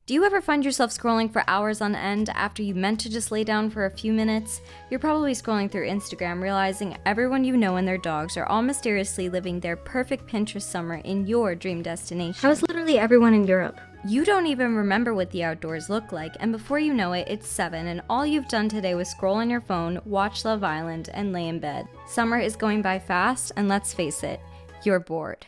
Do you ever find yourself scrolling for hours on end after you meant to just lay down for a few minutes? You're probably scrolling through Instagram, realizing everyone you know and their dogs are all mysteriously living their perfect Pinterest summer in your dream destination. How is literally everyone in Europe? You don't even remember what the outdoors look like, and before you know it, it's 7, and all you've done today was scroll on your phone, watch Love Island, and lay in bed. Summer is going by fast, and let's face it, you're bored.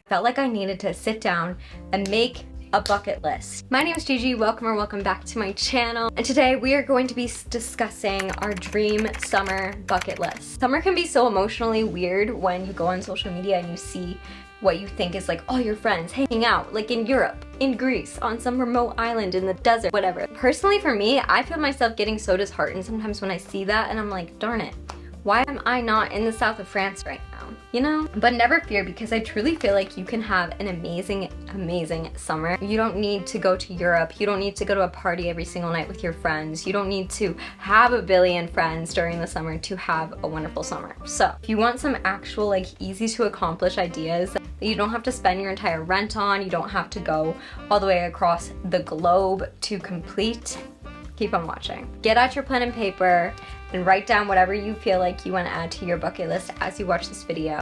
Felt like I needed to sit down and make a bucket list. My name is Gigi, welcome back to my channel, and today we are going to be discussing our dream summer bucket list. Summer can be so emotionally weird when you go on social media and you see what you think is like all your friends hanging out, like in Europe, in Greece, on some remote island in the desert, whatever. Personally for me, I feel myself getting so disheartened sometimes when I see that and I'm like, darn it, why am I not in the south of France right now? You know? But never fear, because I truly feel like you can have an amazing summer. You don't need to go to Europe. You don't need to go to a party every single night with your friends. You don't need to have a billion friends during the summer to have a wonderful summer. So if you want some actual like easy to accomplish ideas that you don't have to spend your entire rent on, you don't have to go all the way across the globe to complete, keep on watching. Get out your pen and paper and write down whatever you feel like you want to add to your bucket list as you watch this video.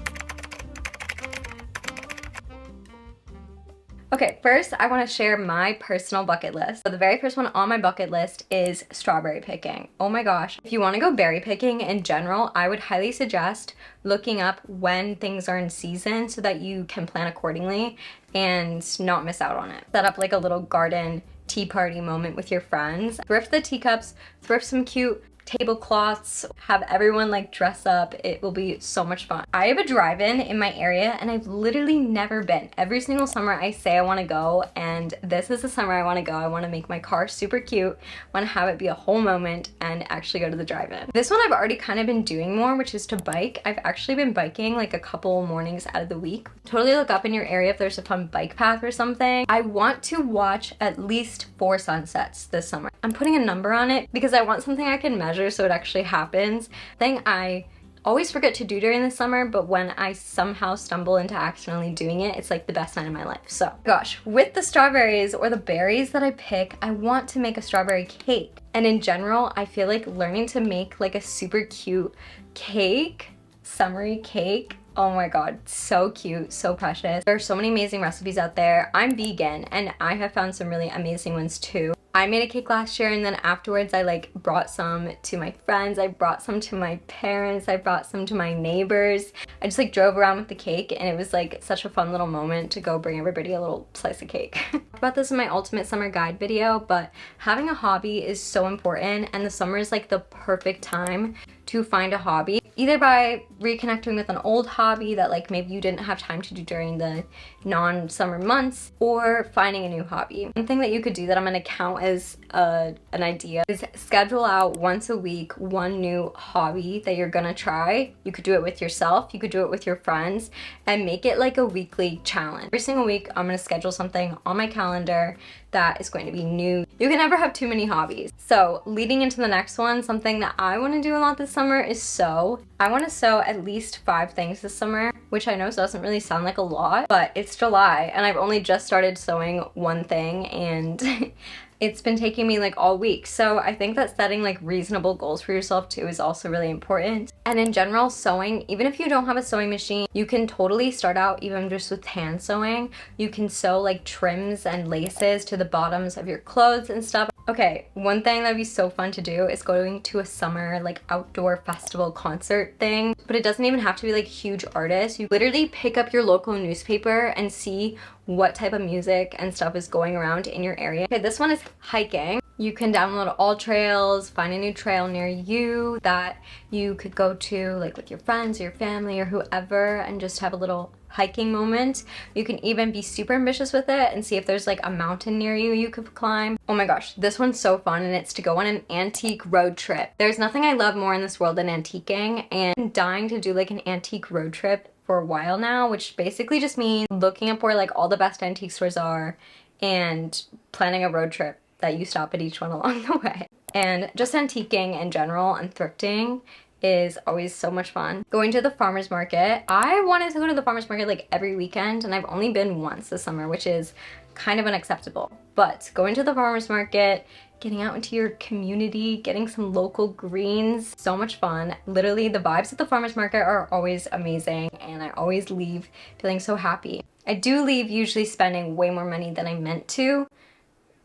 Okay, first I want to share my personal bucket list. So the very first one on my bucket list is strawberry picking. Oh my gosh. If you want to go berry picking in general, I would highly suggest looking up when things are in season so that you can plan accordingly and not miss out on it. Set up like a little garden tea party moment with your friends. Thrift the teacups, thrift some cute tablecloths, have everyone like dress up. It will be so much fun. I have a drive-in in my area and I've literally never been. Every single summer I say I want to go, and this is the summer I want to go. I want to make my car super cute, want to have it be a whole moment and actually go to the drive-in. This one I've already kind of been doing more, which is to bike. I've actually been biking like a couple mornings out of the week. Totally look up in your area if there's a fun bike path or something. I want to watch at least 4 sunsets this summer. I'm putting a number on it because I want something I can measure so it actually happens. Thing I always forget to do during the summer, but when I somehow stumble into accidentally doing it, it's like the best night of my life. So gosh, with the strawberries or the berries that I pick, I want to make a strawberry cake. And in general, I feel like learning to make like a super cute cake, summery cake, oh my god, so cute, so precious. There are so many amazing recipes out there. I'm vegan and I have found some really amazing ones too. I made a cake last year and then afterwards I like brought some to my friends, I brought some to my parents, I brought some to my neighbors. I just like drove around with the cake and it was like such a fun little moment to go bring everybody a little slice of cake. I talked about this in my ultimate summer guide video, but having a hobby is so important, and the summer is like the perfect time to find a hobby, either by reconnecting with an old hobby that like maybe you didn't have time to do during the non-summer months, or finding a new hobby. One thing that you could do that I'm gonna count as an idea is schedule out once a week one new hobby that you're gonna try. You could do it with yourself, you could do it with your friends, and make it like a weekly challenge. Every single week I'm gonna schedule something on my calendar that is going to be new. You can never have too many hobbies. So leading into the next one, something that I want to do a lot this summer is sew. I want to sew at least 5 things this summer, which I know doesn't really sound like a lot, but it's July and I've only just started sewing one thing and it's been taking me like all week. So I think that setting like reasonable goals for yourself too is also really important. And in general, sewing, even if you don't have a sewing machine, you can totally start out even just with hand sewing. You can sew like trims and laces to the bottoms of your clothes and stuff. Okay, one thing that'd be so fun to do is going to a summer like outdoor festival concert thing, but it doesn't even have to be like huge artists. You literally pick up your local newspaper and see what type of music and stuff is going around in your area. Okay, this one is hiking. You can download all trails, find a new trail near you that you could go to like with your friends or your family or whoever and just have a little hiking moment. You can even be super ambitious with it and see if there's like a mountain near you you could climb. Oh my gosh, this one's so fun, and it's to go on an antique road trip. There's nothing I love more in this world than antiquing, and I'm dying to do like an antique road trip for a while now, which basically just means looking up where like all the best antique stores are and planning a road trip that you stop at each one along the way. And just antiquing in general and thrifting is always so much fun. Going to the farmer's market. I wanted to go to the farmer's market like every weekend, and I've only been once this summer, which is kind of unacceptable. But going to the farmer's market, getting out into your community, getting some local greens, so much fun. Literally, the vibes at the farmer's market are always amazing, and I always leave feeling so happy. I do leave usually spending way more money than I meant to,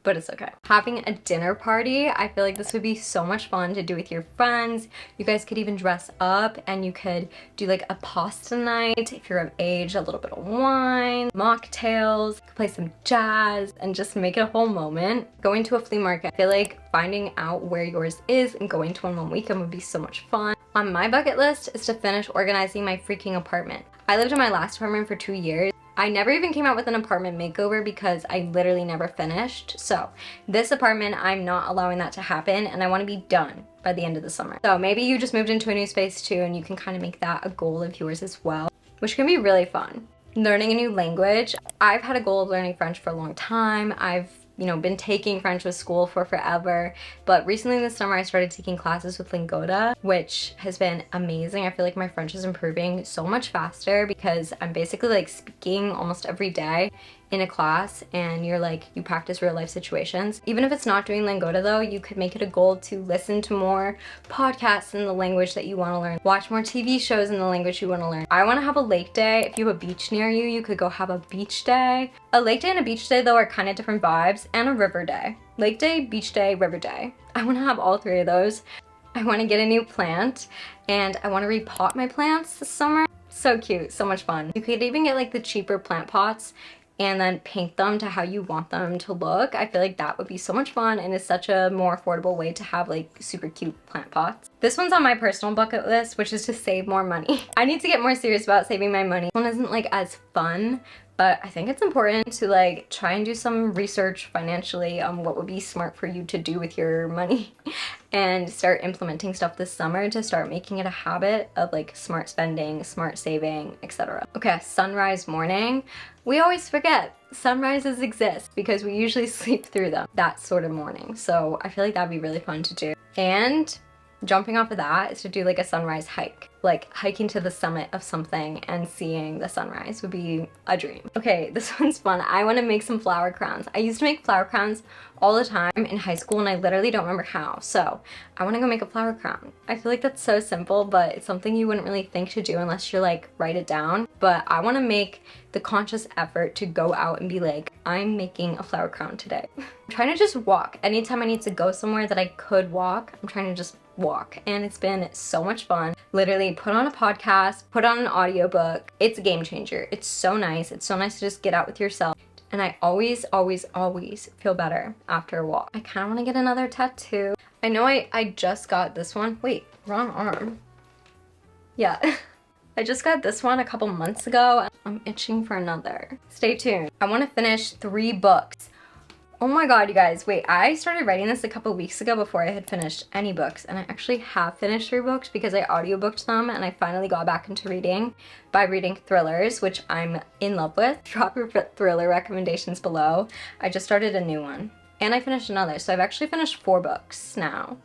but it's okay. Having a dinner party, I feel like this would be so much fun to do with your friends. You guys could even dress up and you could do like a pasta night if you're of age, a little bit of wine, mocktails, play some jazz, and just make it a whole moment. Going to a flea market, I feel like finding out where yours is and going to one weekend would be so much fun. On my bucket list is to finish organizing my freaking apartment. I lived in my last apartment for 2 years. I never even came out with an apartment makeover because I literally never finished. So this apartment, I'm not allowing that to happen, and I want to be done by the end of the summer. So maybe you just moved into a new space too, and you can kind of make that a goal of yours as well, which can be really fun. Learning a new language. I've had a goal of learning French for a long time. I've been taking French with school for forever, but recently this summer I started taking classes with Lingoda, which has been amazing. I feel like my French is improving so much faster because I'm basically like speaking almost every day in a class, and you practice real life situations. Even if it's not doing Lingoda though, you could make it a goal to listen to more podcasts in the language that you want to learn, watch more TV shows in the language you want to learn. I want to have a lake day. If you have a beach near you, you could go have a beach day. A lake day and a beach day though are kind of different vibes, and a river day. Lake day, beach day, river day. I want to have all 3 of those. I want to get a new plant, and I want to repot my plants this summer. So cute, so much fun. You could even get like the cheaper plant pots and then paint them to how you want them to look. I feel like that would be so much fun, and it's such a more affordable way to have like super cute plant pots. This one's on my personal bucket list, which is to save more money. I need to get more serious about saving my money. This one isn't like as fun, but I think it's important to like try and do some research financially on what would be smart for you to do with your money and start implementing stuff this summer to start making it a habit of like smart spending, smart saving, etc. Okay, sunrise morning. We always forget sunrises exist because we usually sleep through them that sort of morning. So I feel like that'd be really fun to do. And jumping off of that is to do like a sunrise hike. Like hiking to the summit of something and seeing the sunrise would be a dream. Okay, this one's fun. I want to make some flower crowns. I used to make flower crowns all the time in high school, and I literally don't remember how. So I want to go make a flower crown. I feel like that's so simple, but it's something you wouldn't really think to do unless you're like write it down. But I want to make the conscious effort to go out and be like, I'm making a flower crown today. I'm trying to just walk. Anytime I need to go somewhere that I could walk, I'm trying to just walk, and it's been so much fun. Literally put on a podcast, put on an audiobook. It's a game changer. It's so nice. It's so nice to just get out with yourself. And I always feel better after a walk. I kind of want to get another tattoo. I know I just got this one. Wait, wrong arm. Yeah. I just got this one a couple months ago. I'm itching for another. Stay tuned. I want to finish 3 books. Oh my god, you guys, wait, I started writing this a couple weeks ago before I had finished any books, and I actually have finished 3 books because I audiobooked them, and I finally got back into reading by reading thrillers, which I'm in love with. Drop your thriller recommendations below. I just started a new one, and I finished another, so I've actually finished 4 books now,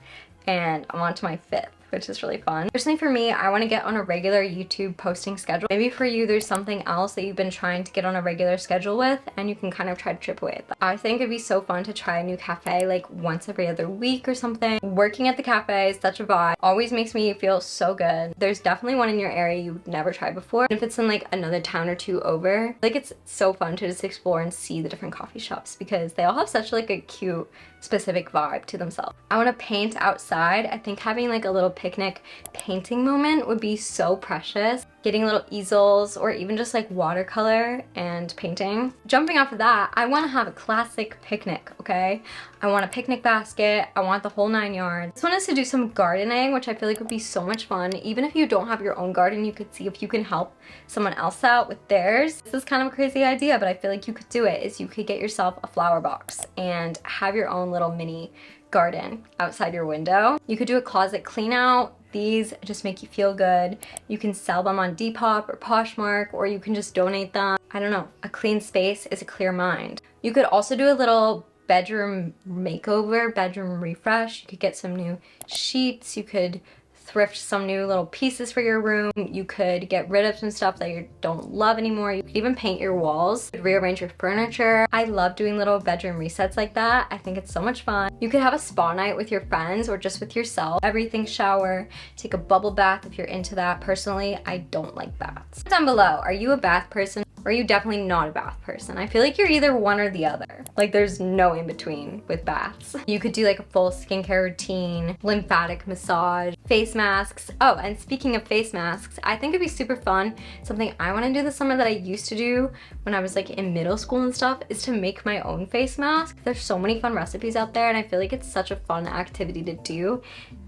and I'm on to my 5th. Which is really fun. Personally for me, I want to get on a regular YouTube posting schedule. Maybe for you, there's something else that you've been trying to get on a regular schedule with, and you can kind of try to chip away at that. I think it'd be so fun to try a new cafe like once every other week or something. Working at the cafe is such a vibe. Always makes me feel so good. There's definitely one in your area you've never tried before. And if it's in like another town or 2 over, like it's so fun to just explore and see the different coffee shops because they all have such like a cute specific vibe to themselves. I want to paint outside. I think having like a little picnic painting moment would be so precious. Getting little easels or even just like watercolor and painting. Jumping off of that, I want to have a classic picnic, okay? I want a picnic basket. I want the whole 9 yards. This one is to do some gardening, which I feel like would be so much fun. Even if you don't have your own garden, you could see if you can help someone else out with theirs. This is kind of a crazy idea, but I feel like you could do it. Is you could get yourself a flower box and have your own little mini garden outside your window. You could do a closet clean out. These just make you feel good. You can sell them on Depop or Poshmark, or you can just donate them. I don't know. A clean space is a clear mind. You could also do a little bedroom makeover, bedroom refresh. You could get some new sheets. You could thrift some new little pieces for your room. You could get rid of some stuff that you don't love anymore. You could even paint your walls, rearrange your furniture. I love doing little bedroom resets like that. I think it's so much fun. You could have a spa night with your friends or just with yourself. Everything shower, take a bubble bath if you're into that. Personally, I don't like baths. Down below, are you a bath person? Or are you definitely not a bath person? I feel like you're either one or the other. Like there's no in between with baths. You could do like a full skincare routine, lymphatic massage, face masks. Oh, and speaking of face masks, I think it'd be super fun. Something I want to do this summer that I used to do when I was like in middle school and stuff is to make my own face mask. There's so many fun recipes out there and I feel like it's such a fun activity to do.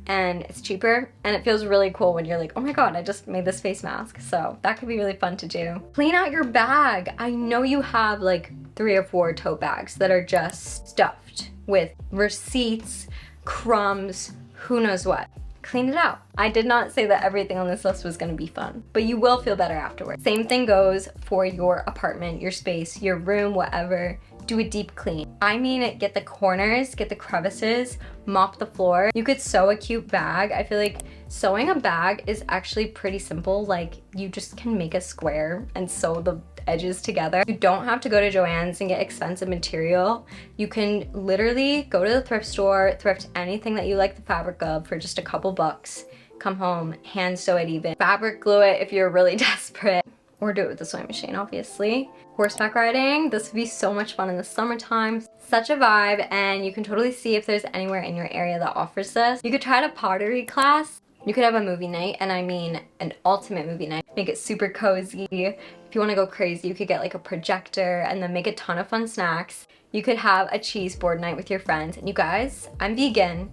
And it's cheaper and it feels really cool when you're like, oh my god, I just made this face mask. So that could be really fun to do. Clean out your bag. I know you have like 3 or 4 tote bags that are just stuffed with receipts, crumbs, who knows what. Clean it out. I did not say that everything on this list was gonna be fun, but you will feel better afterwards. Same thing goes for your apartment, your space, your room, whatever. Do a deep clean. I mean, get the corners, get the crevices, mop the floor. You could sew a cute bag. I feel like sewing a bag is actually pretty simple. Like you just can make a square and sew the edges together. You don't have to go to Joann's and get expensive material. You can literally go to the thrift store, thrift anything that you like the fabric of for just a couple bucks. Come home, hand sew it even. Fabric glue it if you're really desperate. Or do it with the sewing machine, obviously. Horseback riding, this would be so much fun in the summertime. Such a vibe, and you can totally see if there's anywhere in your area that offers this. You could try a pottery class. You could have a movie night, and I mean an ultimate movie night. Make it super cozy. If you wanna go crazy, you could get like a projector and then make a ton of fun snacks. You could have a cheeseboard night with your friends. And you guys, I'm vegan.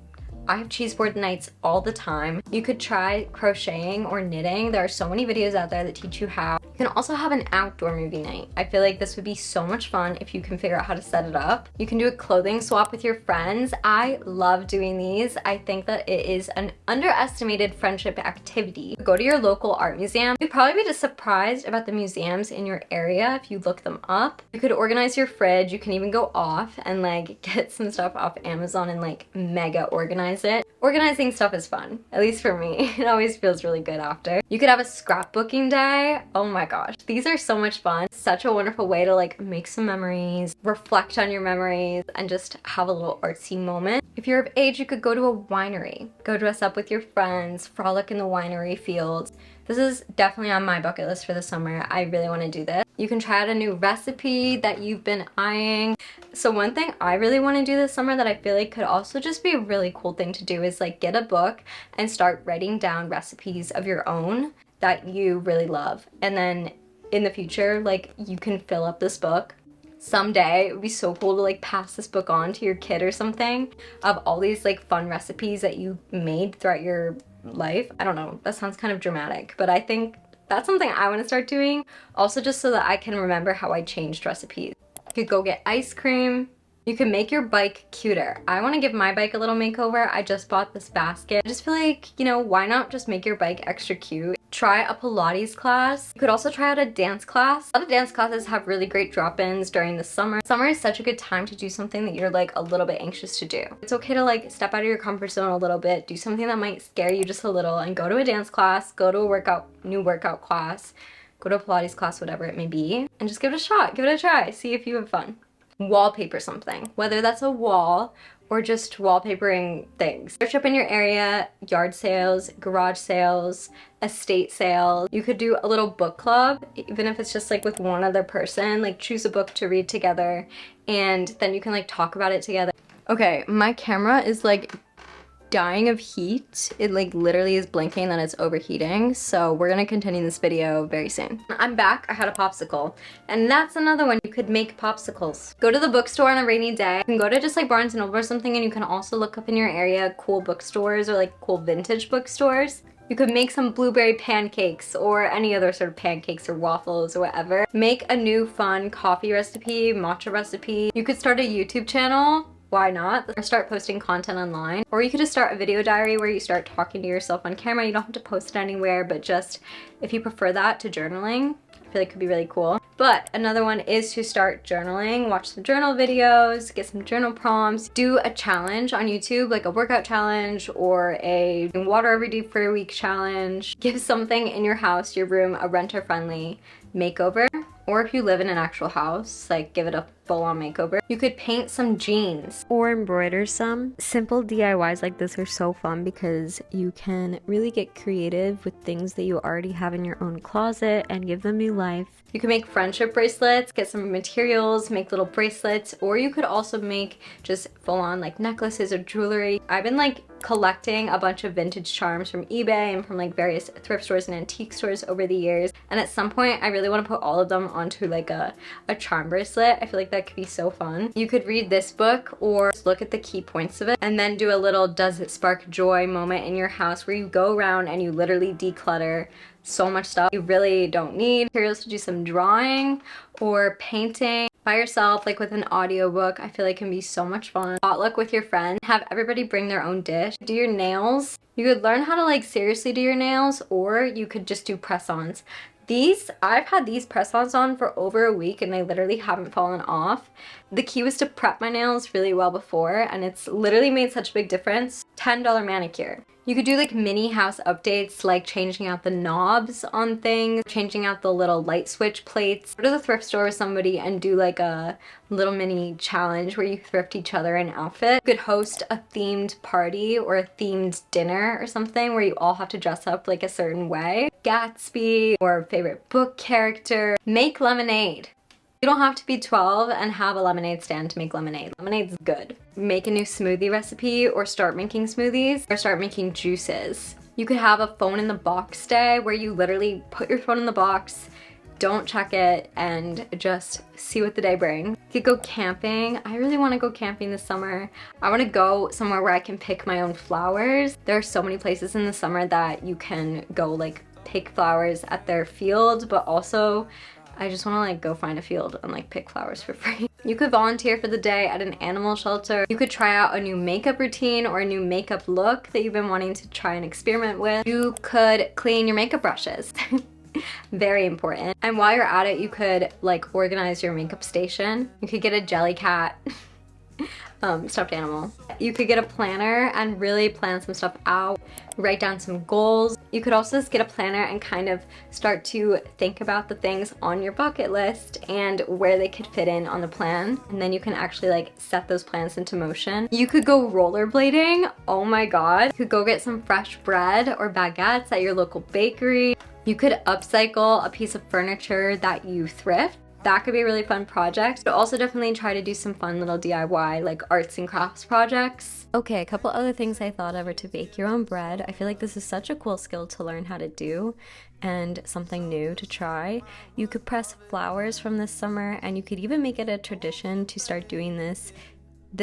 I have cheeseboard nights all the time. You could try crocheting or knitting. There are so many videos out there that teach you how. You can also have an outdoor movie night. I feel like this would be so much fun if you can figure out how to set it up. You can do a clothing swap with your friends. I love doing these. I think that it is an underestimated friendship activity. Go to your local art museum. You'd probably be just surprised about the museums in your area if you look them up. You could organize your fridge. You can even go off and like get some stuff off Amazon and like mega organize it. Organizing stuff is fun, at least for me. It always feels really good after. You could have a scrapbooking day. Oh my gosh, these are so much fun. Such a wonderful way to like make some memories, reflect on your memories, and just have a little artsy moment. If you're of age, you could go to a winery. Go dress up with your friends, frolic in the winery fields. This is definitely on my bucket list for the summer. I really want to do this. You can try out a new recipe that you've been eyeing. So one thing I really want to do this summer that I feel like could also just be a really cool thing to do is like get a book and start writing down recipes of your own that you really love. And then in the future, like you can fill up this book. Someday it would be so cool to like pass this book on to your kid or something of all these like fun recipes that you made throughout your life. I don't know, that sounds kind of dramatic, but I think that's something I want to start doing. Also just so that I can remember how I changed recipes. You could go get ice cream. You can make your bike cuter. I want to give my bike a little makeover. I just bought this basket. I just feel like, you know, why not just make your bike extra cute? Try a Pilates class. You could also try out a dance class. A lot of dance classes have really great drop-ins during the summer. Summer is such a good time to do something that you're like a little bit anxious to do. It's okay to like step out of your comfort zone a little bit, do something that might scare you just a little, and go to a dance class, go to a new workout class, go to a Pilates class, whatever it may be, and just give it a shot, give it a try, see if you have fun. Wallpaper something, whether that's a wall or just wallpapering things. Search up in your area, yard sales, garage sales, estate sales. You could do a little book club, even if it's just like with one other person, like choose a book to read together and then you can like talk about it together. Okay, my camera is like dying of heat. It like literally is blinking that it's overheating. So we're gonna continue this video very soon. I'm back, I had a popsicle. And that's another one, you could make popsicles. Go to the bookstore on a rainy day. You can go to just like Barnes & Noble or something and you can also look up in your area cool bookstores or like cool vintage bookstores. You could make some blueberry pancakes or any other sort of pancakes or waffles or whatever. Make a new fun coffee recipe, matcha recipe. You could start a YouTube channel. Why not? Or start posting content online. Or you could just start a video diary where you start talking to yourself on camera. You don't have to post it anywhere, but just if you prefer that to journaling, I feel like could be really cool. But another one is to start journaling, watch some journal videos, get some journal prompts, do a challenge on YouTube, like a workout challenge or a water every day for a week challenge. Give something in your house, your room, a renter-friendly makeover. Or if you live in an actual house, like give it a full-on makeover. You could paint some jeans or embroider some. Simple DIYs like this are so fun because you can really get creative with things that you already have in your own closet and give them new life. You can make friendship bracelets, get some materials, make little bracelets, or you could also make just full-on like necklaces or jewelry. I've been like collecting a bunch of vintage charms from eBay and from like various thrift stores and antique stores over the years, and at some point I really want to put all of them onto like a charm bracelet. I feel like that could be so fun. You could read this book or just look at the key points of it and then do a little does it spark joy moment in your house where you go around and you literally declutter so much stuff you really don't need. Materials to do some drawing or painting by yourself, like with an audiobook. I feel like can be so much fun. Potluck with your friends. Have everybody bring their own dish. Do your nails. You could learn how to like seriously do your nails, or you could just do press-ons. I've had these press-ons on for over a week and they literally haven't fallen off. The key was to prep my nails really well before, and it's literally made such a big difference. $10 manicure. You could do like mini house updates, like changing out the knobs on things, changing out the little light switch plates. Go to the thrift store with somebody and do like a little mini challenge where you thrift each other an outfit. You could host a themed party or a themed dinner or something where you all have to dress up like a certain way. Gatsby or favorite book character. Make lemonade. You don't have to be 12 and have a lemonade stand to make lemonade. Lemonade's good. Make a new smoothie recipe or start making smoothies or start making juices. You could have a phone in the box day where you literally put your phone in the box, don't check it, and just see what the day brings. You could go camping. I really want to go camping this summer. I want to go somewhere where I can pick my own flowers. There are so many places in the summer that you can go like pick flowers at their field, but also I just want to like go find a field and like pick flowers for free. You could volunteer for the day at an animal shelter. You could try out a new makeup routine or a new makeup look that you've been wanting to try and experiment with. You could clean your makeup brushes. Very important. And while you're at it, you could like organize your makeup station. You could get a jelly cat. Stuffed animal. You could get a planner and really plan some stuff out, write down some goals. You could also just get a planner and kind of start to think about the things on your bucket list and where they could fit in on the plan, and then you can actually like set those plans into motion. You could go rollerblading. Oh my god. You could go get some fresh bread or baguettes at your local bakery. You could upcycle a piece of furniture that you thrift. That could be a really fun project, but also definitely try to do some fun little DIY like arts and crafts projects. Okay, a couple other things I thought of are to bake your own bread. I feel like this is such a cool skill to learn how to do and something new to try. You could press flowers from this summer, and you could even make it a tradition to start doing this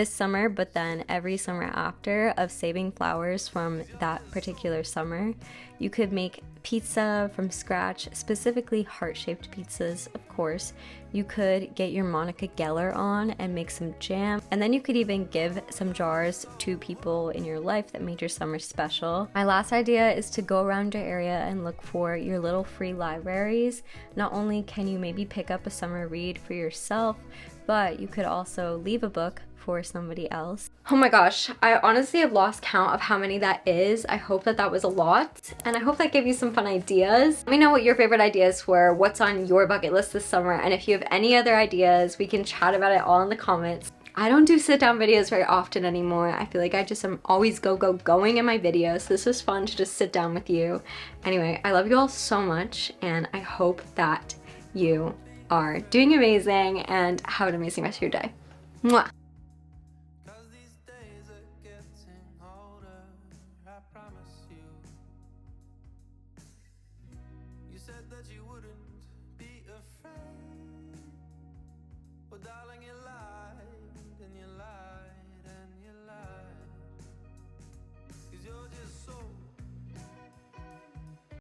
summer, but then every summer after, of saving flowers from that particular summer. You could make pizza from scratch, specifically heart-shaped pizzas, of course. You could get your Monica Geller on and make some jam, and then you could even give some jars to people in your life that made your summer special. My last idea is to go around your area and look for your little free libraries. Not only can you maybe pick up a summer read for yourself, but you could also leave a book for somebody else. Oh my gosh, I honestly have lost count of how many that is. I hope that was a lot, and I hope that gave you some fun ideas. Let me know what your favorite ideas were, what's on your bucket list this summer, and if you have any other ideas, we can chat about it all in the comments. I don't do sit down videos very often anymore. I feel like I just am always going in my videos. So this was fun to just sit down with you. Anyway, I love you all so much, and I hope that you are doing amazing and have an amazing rest of your day. Mwah! You said that you wouldn't